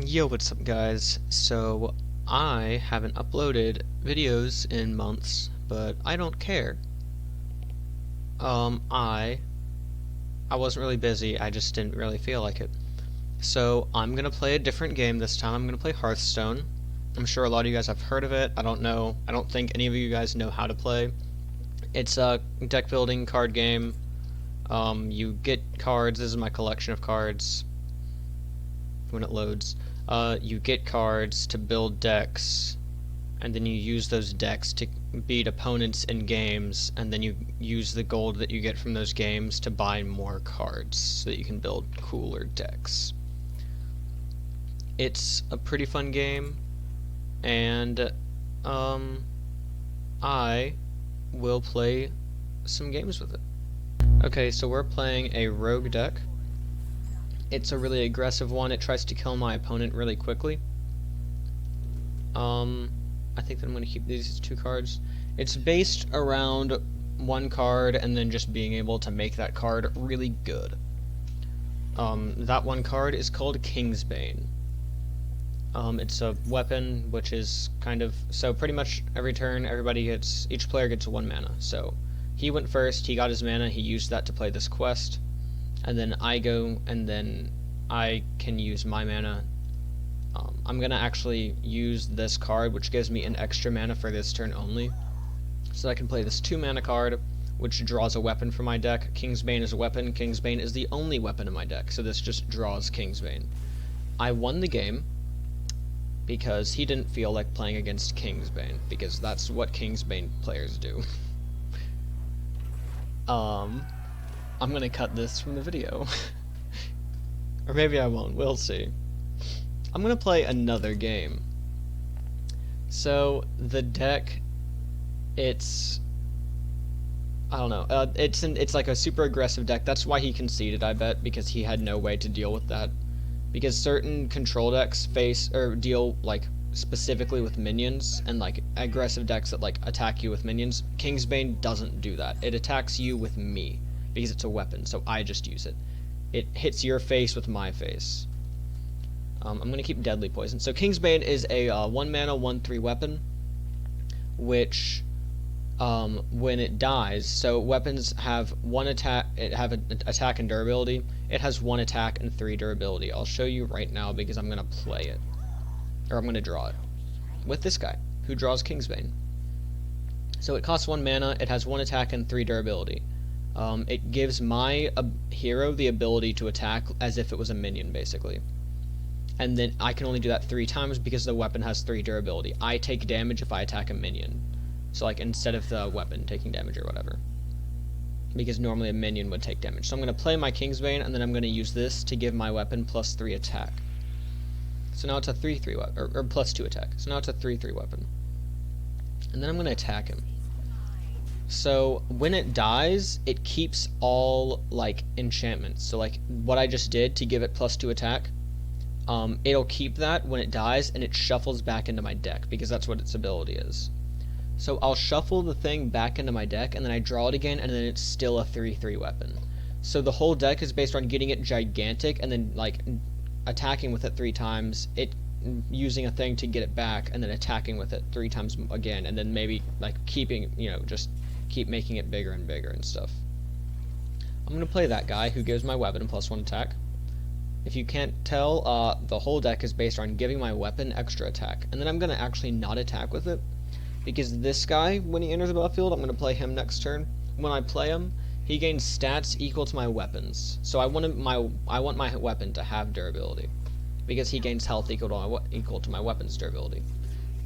Yo, what's up guys? So, I haven't uploaded videos in months, but I don't care. Um, I I wasn't really busy, I just didn't really feel like it. So, I'm gonna play a different game this time. I'm gonna play Hearthstone. I'm sure a lot of you guys have heard of it. I don't know. I don't think any of you guys know how to play. It's a deck building card game. You get cards. This is my collection of cards when it loads. You get cards to build decks, and then you use those decks to beat opponents in games, and then you use the gold that you get from those games to buy more cards so that you can build cooler decks. It's a pretty fun game, and I will play some games with it. Okay, so we're playing a rogue deck. It's a really aggressive one. It tries to kill my opponent really quickly. I think that I'm going to keep these two cards. It's based around one card and then just being able to make that card really good. That one card is called Kingsbane. It's a weapon which is kind of, so pretty much every turn each player gets 1 mana. So he went first, he got his mana, he used that to play this quest, and then I go, and then I can use my mana. I'm gonna actually use this card, which gives me an extra mana for this turn only, so I can play this 2 mana card, which draws a weapon from my deck. Kingsbane is a weapon. Kingsbane is the only weapon in my deck, so this just draws Kingsbane. I won the game because he didn't feel like playing against Kingsbane, because that's what Kingsbane players do. I'm gonna cut this from the video. Or maybe I won't, we'll see. I'm gonna play another game. So, the deck, it's... I don't know, it's like a super aggressive deck. That's why he conceded, I bet, because he had no way to deal with that. Because certain control decks deal, like, specifically with minions, and, like, aggressive decks that, like, attack you with minions. Kingsbane doesn't do that. It attacks you with me, because it's a weapon, so I just use it. It hits your face with my face. I'm going to keep Deadly Poison. So Kingsbane is a 1 mana, 1/3 weapon, which, when it dies, so weapons have 1 attack, an attack and durability. It has 1 attack and 3 durability. I'll show you right now because I'm going to play it. Or I'm going to draw it. With this guy, who draws Kingsbane. So it costs 1 mana, it has 1 attack and 3 durability. It gives my hero the ability to attack as if it was a minion, basically. And then I can only do that 3 times because the weapon has 3 durability. I take damage if I attack a minion. So, like, instead of the weapon taking damage or whatever. Because normally a minion would take damage. So I'm going to play my Kingsbane, and then I'm going to use this to give my weapon +3 attack. So now it's a 3/3 weapon, or +2 attack. So now it's a 3/3 weapon. And then I'm going to attack him. So when it dies, it keeps all, like, enchantments. So, like, what I just did to give it +2 attack, it'll keep that when it dies, and it shuffles back into my deck, because that's what its ability is. So I'll shuffle the thing back into my deck, and then I draw it again, and then it's still a 3/3 weapon. So the whole deck is based on getting it gigantic, and then, like, attacking with it 3 times, it using a thing to get it back, and then attacking with it 3 times again, and then maybe, like, keeping, just keep making it bigger and bigger and stuff. I'm going to play that guy who gives my weapon +1 attack. If you can't tell, the whole deck is based on giving my weapon extra attack. And then I'm going to actually not attack with it, because this guy, when he enters the battlefield, I'm going to play him next turn. When I play him, he gains stats equal to my weapons. So I want my weapon to have durability, because he gains health equal to my weapon's durability.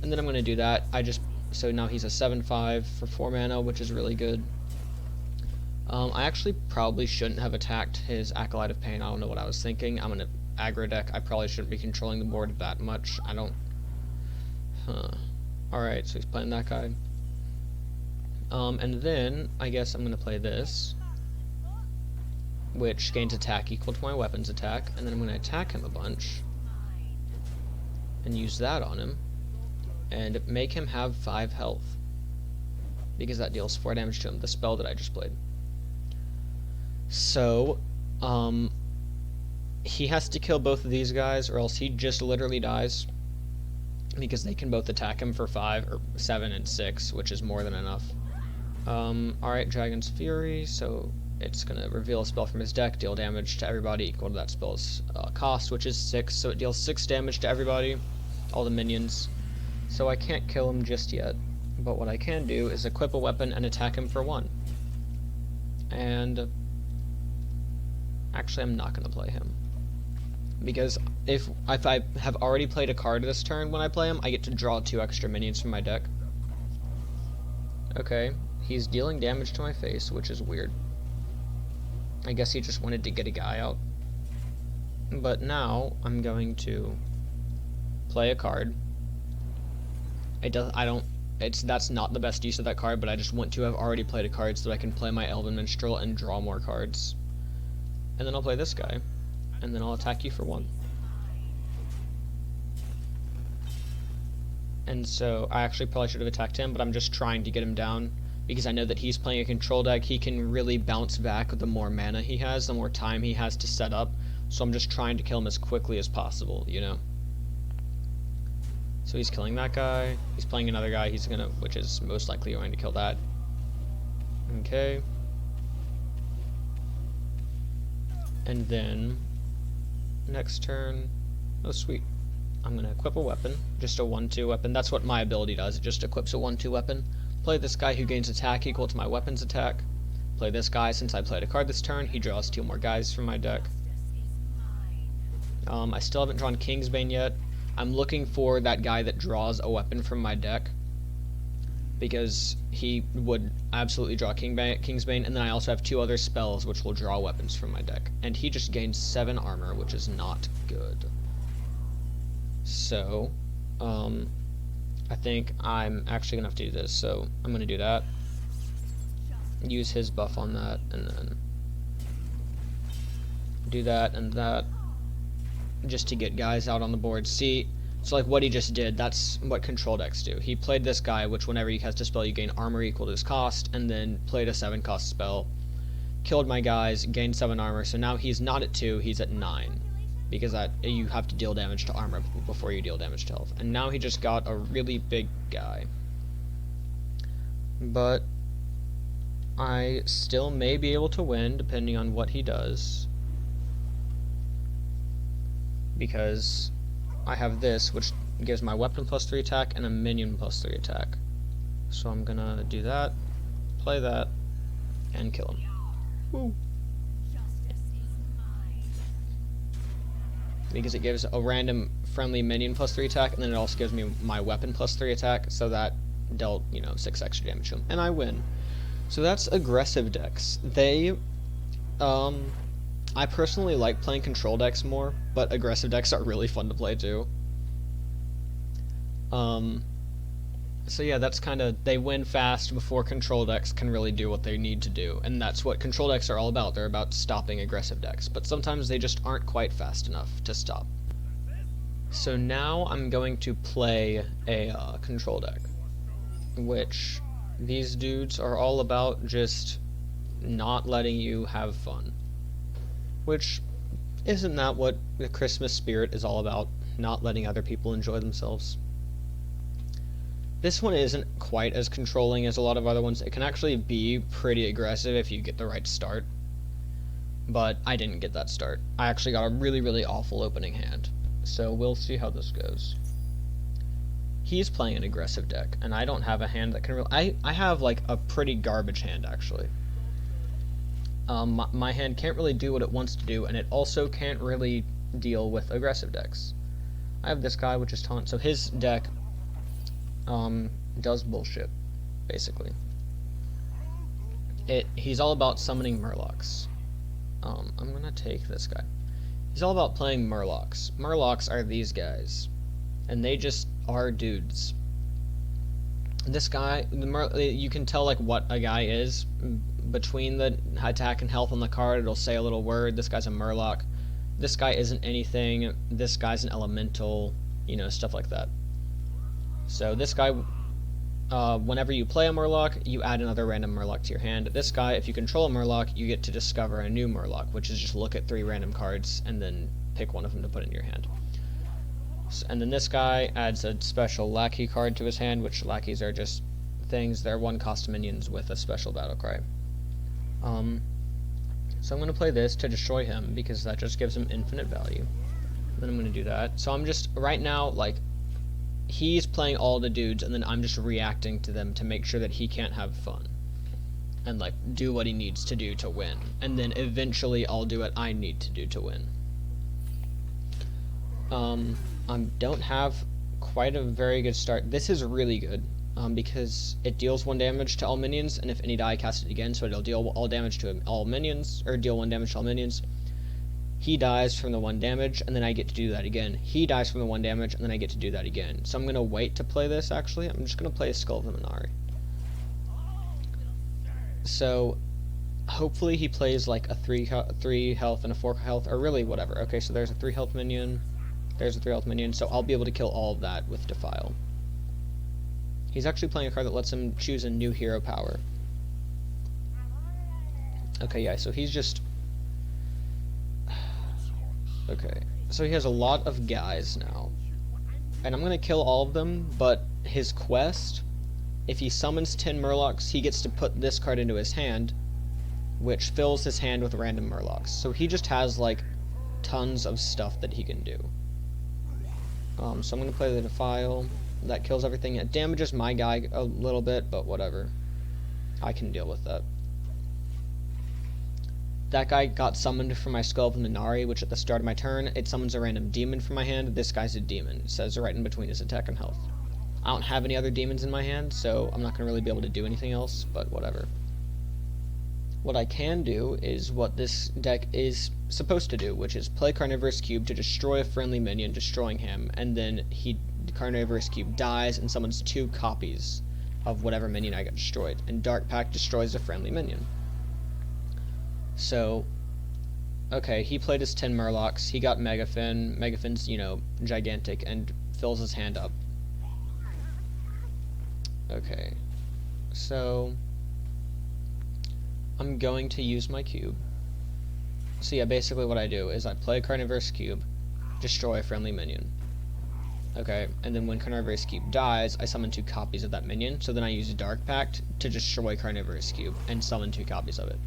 And then I'm going to do that. So now he's a 7/5 for 4 mana, which is really good. I actually probably shouldn't have attacked his Acolyte of Pain. I don't know what I was thinking. I'm in an aggro deck. I probably shouldn't be controlling the board that much. Alright, so he's playing that guy. And then, I guess I'm going to play this, which gains attack equal to my weapon's attack. And then I'm going to attack him a bunch, and use that on him, and make him have 5 health, because that deals 4 damage to him, the spell that I just played. So, he has to kill both of these guys, or else he just literally dies, because they can both attack him for 5 or 7 and 6, which is more than enough. Alright, Dragon's Fury, so it's going to reveal a spell from his deck, deal damage to everybody equal to that spell's cost, which is 6, so it deals 6 damage to everybody, all the minions. So I can't kill him just yet, but what I can do is equip a weapon and attack him for 1. And actually I'm not going to play him, because if I have already played a card this turn when I play him, I get to draw 2 extra minions from my deck. Okay, he's dealing damage to my face, which is weird. I guess he just wanted to get a guy out. But now I'm going to play a card. That's not the best use of that card, but I just want to have already played a card so that I can play my Elven Minstrel and draw more cards. And then I'll play this guy, and then I'll attack you for 1. And so I actually probably should have attacked him, but I'm just trying to get him down, because I know that he's playing a control deck. He can really bounce back the more mana he has, the more time he has to set up. So I'm just trying to kill him as quickly as possible, you know? So he's killing that guy. He's playing another guy. Which is most likely going to kill that. Okay. And then next turn, oh sweet, I'm going to equip a weapon, just a 1-2 weapon. That's what my ability does, it just equips a 1-2 weapon. Play this guy who gains attack equal to my weapon's attack. Play this guy, since I played a card this turn, he draws 2 more guys from my deck. I still haven't drawn Kingsbane yet. I'm looking for that guy that draws a weapon from my deck, because he would absolutely draw Kingsbane, and then I also have 2 other spells which will draw weapons from my deck. And he just gains 7 armor, which is not good. So, I think I'm actually going to have to do this, so I'm going to do that. Use his buff on that, and then do that and that, just to get guys out on the board. See, so like what he just did, that's what control decks do. He played this guy, which whenever he casts a spell, you gain armor equal to his cost, and then played a 7 cost spell, killed my guys, gained 7 armor, so now he's not at 2, he's at 9. Because you have to deal damage to armor before you deal damage to health. And now he just got a really big guy. But I still may be able to win, depending on what he does. Because I have this, which gives my weapon +3 attack and a minion +3 attack. So I'm gonna do that, play that, and kill him. Woo! Because it gives a random friendly minion +3 attack, and then it also gives me my weapon +3 attack, so that dealt, 6 extra damage to him. And I win. So that's aggressive decks. I personally like playing control decks more, but aggressive decks are really fun to play too. So yeah, that's they win fast before control decks can really do what they need to do, and that's what control decks are all about. They're about stopping aggressive decks, but sometimes they just aren't quite fast enough to stop. So now I'm going to play a control deck, which these dudes are all about just not letting you have fun. Which, isn't that what the Christmas spirit is all about? Not letting other people enjoy themselves. This one isn't quite as controlling as a lot of other ones. It can actually be pretty aggressive if you get the right start. But I didn't get that start. I actually got a really, really awful opening hand. So we'll see how this goes. He's playing an aggressive deck, and I don't have a hand that can really... I have, like, a pretty garbage hand, actually. My hand can't really do what it wants to do, and it also can't really deal with aggressive decks. I have this guy, which is Taunt, so his deck does bullshit, basically. He's all about summoning Murlocs. I'm gonna take this guy. He's all about playing Murlocs. Murlocs are these guys, and they just are dudes. This guy, you can tell like what a guy is between the attack and health on the card. It'll say a little word. This guy's a Murloc. This guy isn't anything. This guy's an elemental, stuff like that. So this guy, whenever you play a Murloc, you add another random Murloc to your hand. This guy, if you control a Murloc, you get to discover a new Murloc, which is just look at 3 random cards and then pick one of them to put in your hand. And then this guy adds a special lackey card to his hand, which lackeys are just things. They're 1-cost minions with a special battle cry. So I'm going to play this to destroy him, because that just gives him infinite value. Then I'm going to do that. So I'm just, right now, like, he's playing all the dudes, and then I'm just reacting to them to make sure that he can't have fun. And, like, do what he needs to do to win. And then eventually I'll do what I need to do to win. I don't have quite a very good start. This is really good, because it deals 1 damage to all minions, and if any die, cast it again, so it'll deal all damage to all minions, or deal 1 damage to all minions. He dies from the 1 damage, and then I get to do that again. He dies from the 1 damage, and then I get to do that again. So I'm going to wait to play this, actually. I'm just going to play a Skull of the Minari. So, hopefully he plays like a 3 health and a 4 health, or really whatever. Okay, so there's a 3 health minion. There's a 3 health minion, so I'll be able to kill all of that with Defile. He's actually playing a card that lets him choose a new hero power. Okay, yeah, so he's just... Okay, so he has a lot of guys now. And I'm going to kill all of them, but his quest, if he summons 10 Murlocs, he gets to put this card into his hand, which fills his hand with random Murlocs. So he just has, like, tons of stuff that he can do. So I'm going to play the Defile. That kills everything. It damages my guy a little bit, but whatever. I can deal with that. That guy got summoned from my Skull of the Minari, which at the start of my turn, it summons a random demon from my hand. This guy's a demon. It says right in between his attack and health. I don't have any other demons in my hand, so I'm not going to really be able to do anything else, but whatever. What I can do is what this deck is supposed to do, which is play Carnivorous Cube to destroy a friendly minion, destroying him, and then Carnivorous Cube dies and summons 2 copies of whatever minion I got destroyed, and Dark Pact destroys a friendly minion. So, okay, he played his 10 Murlocs, he got Megafin. Megafin's, you know, gigantic and fills his hand up. Okay, so I'm going to use my cube. So yeah, basically what I do is I play Carnivorous Cube, destroy a friendly minion. Okay, and then when Carnivorous Cube dies, I summon 2 copies of that minion, so then I use Dark Pact to destroy Carnivorous Cube and summon 2 copies of it.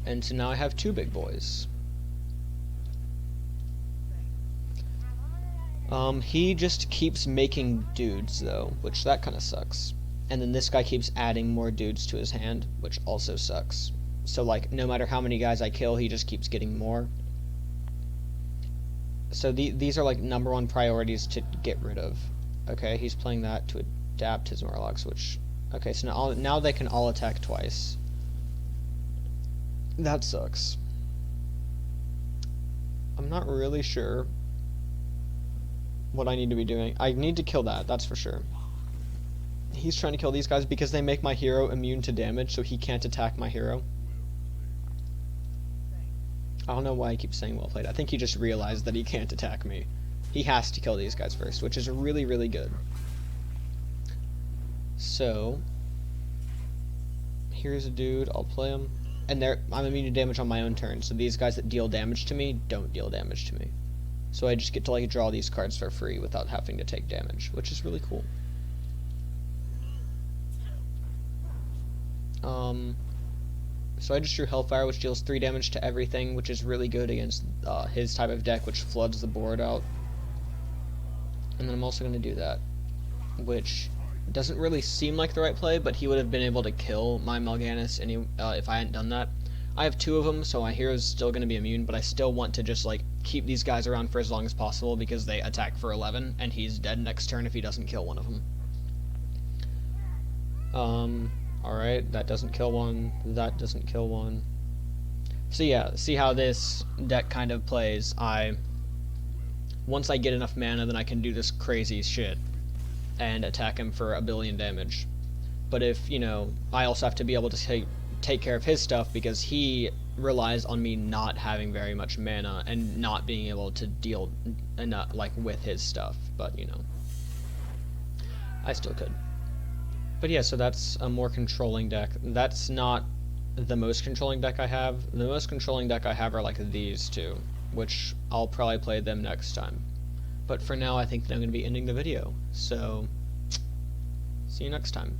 And so now I have 2 big boys. He just keeps making dudes, though, which that kind of sucks. And then this guy keeps adding more dudes to his hand, which also sucks. So, like, no matter how many guys I kill, he just keeps getting more. So these are, like, #1 priorities to get rid of. Okay, he's playing that to adapt his Murlocs, which... Okay, so now they can all attack twice. That sucks. I'm not really sure what I need to be doing. I need to kill that, that's for sure. He's trying to kill these guys because they make my hero immune to damage, so he can't attack my hero. I don't know why I keep saying well played. I think he just realized that he can't attack me. He has to kill these guys first, which is really, really good. So, here's a dude, I'll play him. And I'm immune to damage on my own turn, so these guys that deal damage to me don't deal damage to me. So I just get to, like, draw these cards for free without having to take damage, which is really cool. So I just drew Hellfire, which deals 3 damage to everything, which is really good against his type of deck, which floods the board out. And then I'm also going to do that, which doesn't really seem like the right play, but he would have been able to kill my Mal'Ganis if I hadn't done that. I have 2 of them, so my hero's still going to be immune, but I still want to just, like, keep these guys around for as long as possible because they attack for 11, and he's dead next turn if he doesn't kill one of them. Alright, that doesn't kill one, that doesn't kill one. So yeah, see how this deck kind of plays. Once I get enough mana, then I can do this crazy shit and attack him for 1 billion damage. But if, you know, I also have to be able to take care of his stuff because he relies on me not having very much mana and not being able to deal enough, like, with his stuff, but, you know. I still could. But yeah, so that's a more controlling deck. That's not the most controlling deck I have. The most controlling deck I have are like these two, which I'll probably play them next time. But for now, I think that I'm going to be ending the video. So, see you next time.